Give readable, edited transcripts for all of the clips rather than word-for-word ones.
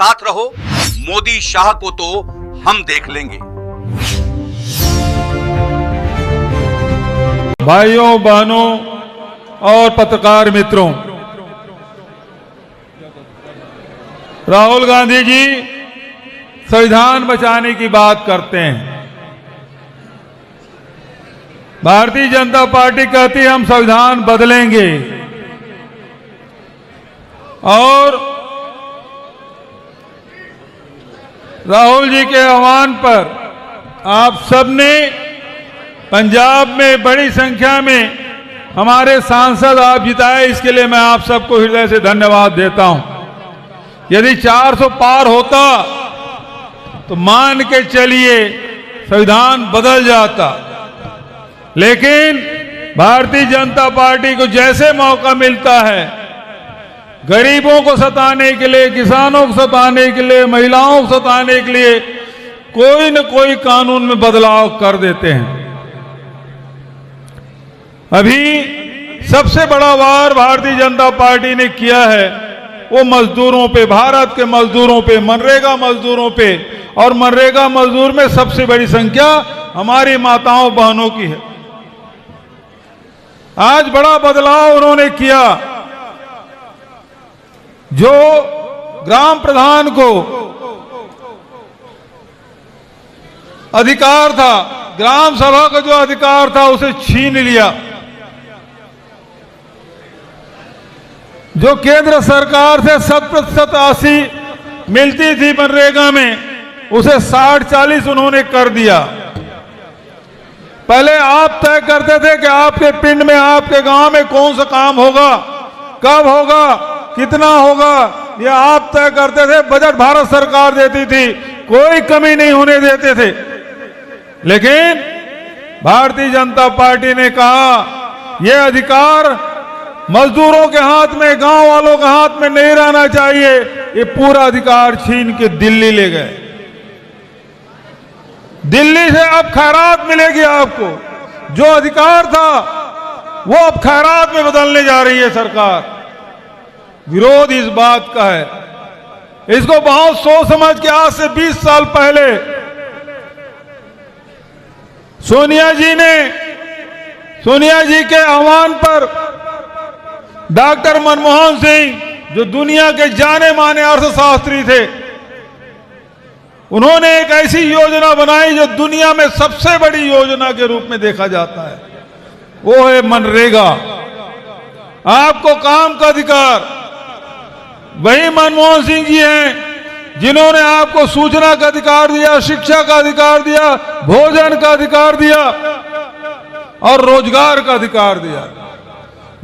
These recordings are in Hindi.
साथ रहो, मोदी शाह को तो हम देख लेंगे। भाइयों बहनों और पत्रकार मित्रों, राहुल गांधी जी संविधान बचाने की बात करते हैं। भारतीय जनता पार्टी कहती है हम संविधान बदलेंगे, और राहुल जी के आह्वान पर आप सबने पंजाब में बड़ी संख्या में हमारे सांसद आप जिताए, इसके लिए मैं आप सबको हृदय से धन्यवाद देता हूं। यदि 400 पार होता तो मान के चलिए संविधान बदल जाता, लेकिन भारतीय जनता पार्टी को जैसे मौका मिलता है गरीबों को सताने के लिए, किसानों को सताने के लिए, महिलाओं को सताने के लिए कोई न कोई कानून में बदलाव कर देते हैं। अभी सबसे बड़ा वार भारतीय जनता पार्टी ने किया है वो मजदूरों पे, भारत के मजदूरों पे, मनरेगा मजदूरों पे, और मनरेगा मजदूर में सबसे बड़ी संख्या हमारी माताओं बहनों की है। आज बड़ा बदलाव उन्होंने किया। जो ग्राम प्रधान को अधिकार था, ग्राम सभा का जो अधिकार था उसे छीन लिया। जो केंद्र सरकार से 7% राशि मिलती थी मनरेगा में, उसे 60-40 उन्होंने कर दिया। पहले आप तय करते थे कि आपके पिंड में, आपके गांव में कौन सा काम होगा, कब होगा, कितना होगा, ये आप तय करते थे। बजट भारत सरकार देती थी, कोई कमी नहीं होने देते थे। लेकिन भारतीय जनता पार्टी ने कहा ये अधिकार मजदूरों के हाथ में, गांव वालों के हाथ में नहीं रहना चाहिए। ये पूरा अधिकार छीन के दिल्ली ले गए। दिल्ली से अब खैरात मिलेगी आपको। जो अधिकार था वो अब खैरात में बदलने जा रही है सरकार। विरोध इस बात का है। इसको बहुत सोच समझ के आज से 20 साल पहले सोनिया जी के आह्वान पर डॉक्टर मनमोहन सिंह, जो दुनिया के जाने माने अर्थशास्त्री थे, उन्होंने एक ऐसी योजना बनाई जो दुनिया में सबसे बड़ी योजना के रूप में देखा जाता है। वो है मनरेगा। आपको काम का अधिकार। वही मनमोहन सिंह जी हैं जिन्होंने आपको सूचना का अधिकार दिया, शिक्षा का अधिकार दिया, भोजन का अधिकार दिया और रोजगार का अधिकार दिया।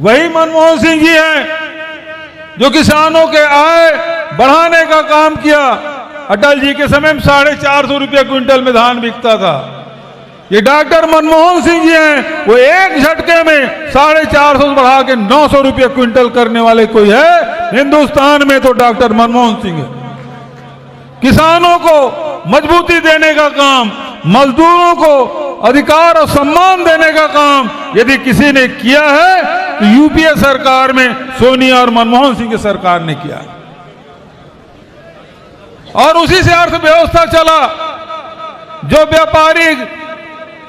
वही मनमोहन सिंह जी हैं जो किसानों के आय बढ़ाने का काम किया। अटल जी के समय में 450 रुपये क्विंटल में धान बिकता था। ये डॉक्टर मनमोहन सिंह जी हैं, वो एक झटके में 450 बढ़ा के 900 रुपये क्विंटल करने वाले कोई है हिंदुस्तान में तो डॉक्टर मनमोहन सिंह है। किसानों को मजबूती देने का काम, मजदूरों को अधिकार और सम्मान देने का काम यदि किसी ने किया है तो यूपीए सरकार में सोनिया और मनमोहन सिंह की सरकार ने किया। और उसी से अर्थव्यवस्था चला। जो व्यापारी,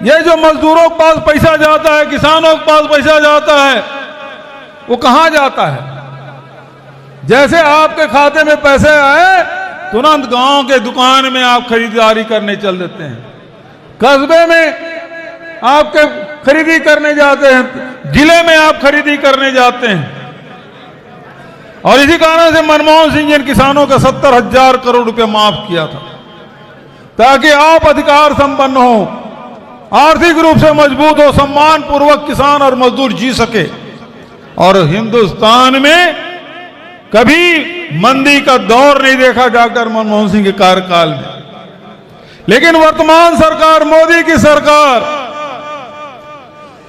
ये जो मजदूरों के पास पैसा जाता है, किसानों के पास पैसा जाता है, वो कहां जाता है? जैसे आपके खाते में पैसे आए तुरंत गांव के दुकान में आप खरीदारी करने चल देते हैं, कस्बे में आपके खरीदी करने जाते हैं, जिले में आप खरीदी करने जाते हैं। और इसी कारण से मनमोहन सिंह जी ने किसानों का 70,000 करोड़ रुपए माफ किया था, ताकि आप अधिकार संपन्न हो, आर्थिक रूप से मजबूत हो, सम्मान पूर्वक किसान और मजदूर जी सके। और हिंदुस्तान में कभी मंदी का दौर नहीं देखा डॉक्टर मनमोहन सिंह के कार्यकाल में। लेकिन वर्तमान सरकार, मोदी की सरकार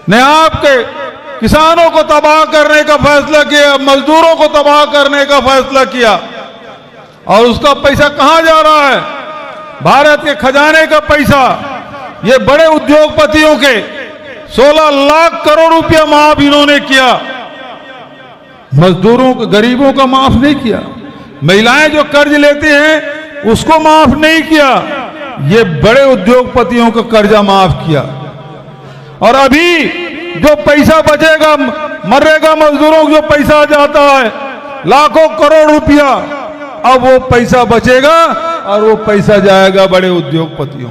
ने आपके किसानों को तबाह करने का फैसला किया, मजदूरों को तबाह करने का फैसला किया। और उसका पैसा कहां जा रहा है? भारत के खजाने का पैसा। ये बड़े उद्योगपतियों के 16 लाख करोड़ रुपया माफ इन्होंने किया, मजदूरों को, गरीबों का माफ नहीं किया। महिलाएं जो कर्ज लेती हैं उसको माफ नहीं किया, ये बड़े उद्योगपतियों का कर्जा माफ किया। और अभी जो पैसा बचेगा, मनरेगा मजदूरों को जो पैसा जाता है लाखों करोड़ रुपया, अब वो पैसा बचेगा और वो पैसा जाएगा बड़े उद्योगपतियों।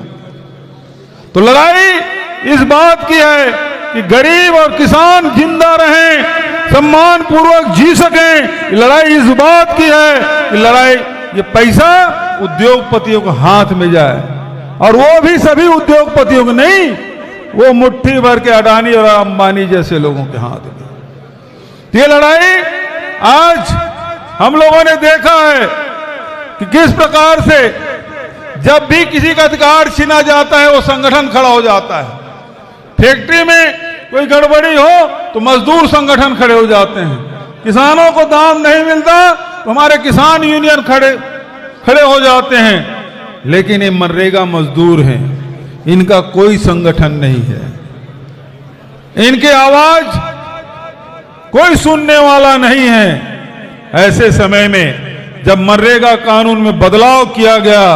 तो लड़ाई इस बात की है कि गरीब और किसान जिंदा रहें, सम्मान पूर्वक जी सकें। लड़ाई इस बात की है कि लड़ाई ये पैसा उद्योगपतियों को हाथ में जाए, और वो भी सभी उद्योगपतियों को नहीं, वो मुट्ठी भर के अडानी और अंबानी जैसे लोगों के हाथ में। ये लड़ाई आज हम लोगों ने देखा है कि किस प्रकार से जब भी किसी का अधिकार छीना जाता है वो संगठन खड़ा हो जाता है। फैक्ट्री में कोई गड़बड़ी हो तो मजदूर संगठन खड़े हो जाते हैं, किसानों को दाम नहीं मिलता तो हमारे किसान यूनियन खड़े हो जाते हैं। लेकिन ये मनरेगा मजदूर हैं, इनका कोई संगठन नहीं है, इनकी आवाज कोई सुनने वाला नहीं है। ऐसे समय में जब मनरेगा कानून में बदलाव किया गया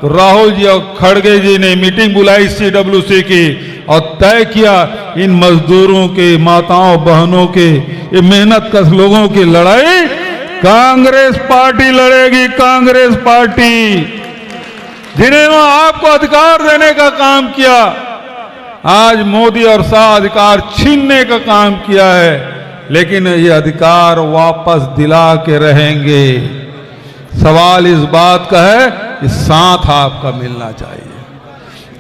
तो राहुल जी और खड़गे जी ने मीटिंग बुलाई CWC की और तय किया इन मजदूरों के, माताओं बहनों के, ये मेहनत कश लोगों की लड़ाई कांग्रेस पार्टी लड़ेगी। कांग्रेस पार्टी जिन्होंने आपको अधिकार देने का काम किया, आज मोदी और शाह अधिकार छीनने का काम किया है, लेकिन ये अधिकार वापस दिला के रहेंगे। सवाल इस बात का है कि साथ आपका मिलना चाहिए।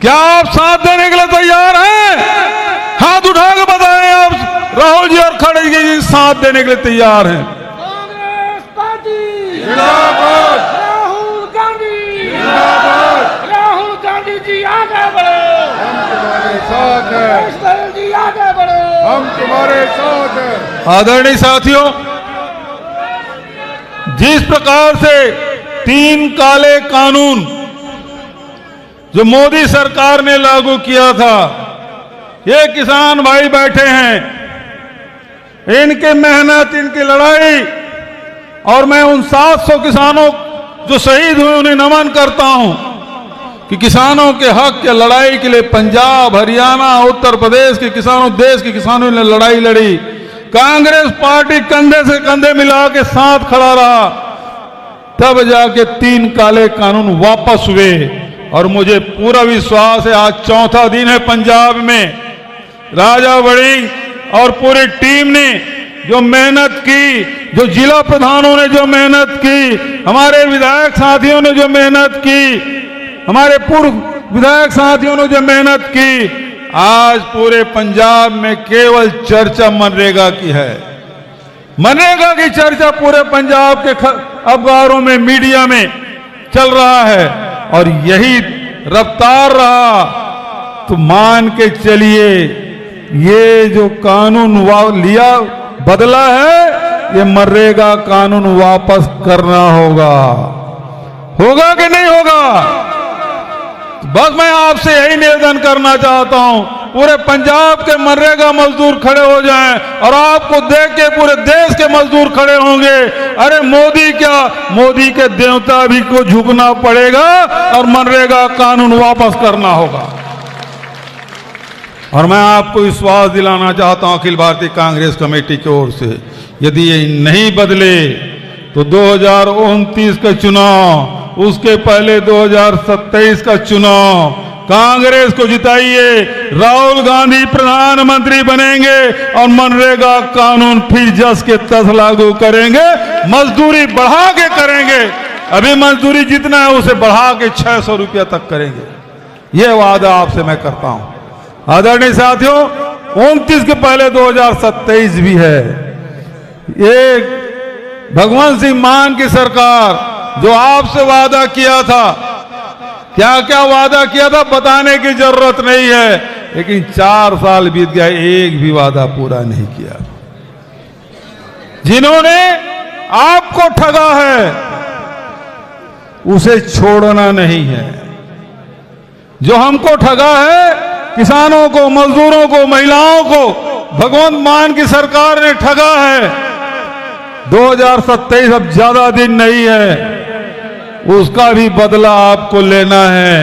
क्या आप साथ देने के लिए तैयार हैं? हाथ उठा के बताएं आप राहुल जी और खड़गे जी साथ देने के लिए तैयार हैं? कांग्रेस पार्टी जिंदाबाद, राहुल गांधी जिंदाबाद। राहुल गांधी जी आगे बढ़ो, हम तुम्हारे साथ हैं, राहुल जी आगे बढ़ो, हम तुम्हारे साथ हैं। आदरणीय साथियों, जिस प्रकार से 3 काले कानून जो मोदी सरकार ने लागू किया था, ये किसान भाई बैठे हैं, इनकी मेहनत, इनकी लड़ाई, और मैं उन 700 किसानों जो शहीद हुए उन्हें नमन करता हूं कि किसानों के हक के लड़ाई के लिए पंजाब, हरियाणा, उत्तर प्रदेश के किसानों, देश के किसानों ने लड़ाई लड़ी। कांग्रेस पार्टी कंधे से कंधे मिला के साथ खड़ा रहा, तब जाके 3 काले कानून वापस हुए। और मुझे पूरा विश्वास है आज चौथा दिन है पंजाब में, राजा वड़िंग और पूरी टीम ने जो मेहनत की, जो जिला प्रधानों ने जो मेहनत की, हमारे विधायक साथियों ने जो मेहनत की, हमारे पूर्व विधायक साथियों ने जो मेहनत की, आज पूरे पंजाब में केवल चर्चा मनरेगा की है। मनरेगा की चर्चा पूरे पंजाब के अखबारों में, मीडिया में चल रहा है, और यही रफ्तार रहा तो मान के चलिए ये जो कानून लिया, बदला है, ये मनरेगा कानून वापस करना होगा। होगा कि नहीं होगा? बस मैं आपसे यही निवेदन करना चाहता हूं, पूरे पंजाब के मनरेगा मजदूर खड़े हो जाएं, और आपको देख के पूरे देश के मजदूर खड़े होंगे। अरे मोदी क्या, मोदी के देवता भी को झुकना पड़ेगा और मनरेगा कानून वापस करना होगा। और मैं आपको विश्वास दिलाना चाहता हूं अखिल भारतीय कांग्रेस कमेटी की ओर से, यदि ये नहीं बदले तो 2029 का चुनाव, उसके पहले 2027 का चुनाव, कांग्रेस को जिताइए, राहुल गांधी प्रधानमंत्री बनेंगे और मनरेगा कानून फिर जस के तस लागू करेंगे, मजदूरी बढ़ा के करेंगे। अभी मजदूरी जितना है उसे बढ़ा के 600 रुपया तक करेंगे, यह वादा आपसे मैं करता हूं। आदरणीय साथियों, 29 के पहले 2027 भी है। ये भगवंत सिंह मान की सरकार जो आपसे वादा किया था, क्या क्या वादा किया था बताने की जरूरत नहीं है, लेकिन 4 साल बीत गया, एक भी वादा पूरा नहीं किया। जिन्होंने आपको ठगा है उसे छोड़ना नहीं है। जो हमको ठगा है, किसानों को, मजदूरों को, महिलाओं को भगवंत मान की सरकार ने ठगा है, 2027 अब ज्यादा दिन नहीं है, उसका भी बदला आपको लेना है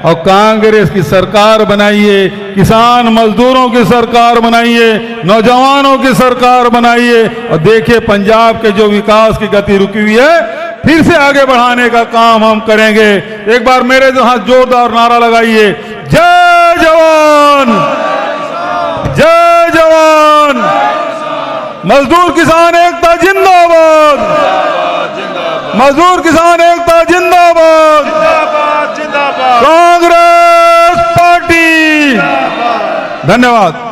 और कांग्रेस की सरकार बनाइए, किसान मजदूरों की सरकार बनाइए, नौजवानों की सरकार बनाइए और देखिए पंजाब के जो विकास की गति रुकी हुई है फिर से आगे बढ़ाने का काम हम करेंगे। एक बार मेरे हाथ जोरदार नारा लगाइए, जय जवान, जय जवान, मजदूर किसान एकता जिंदाबाद, मजदूर किसान एकता जिंदाबाद, कांग्रेस पार्टी। धन्यवाद।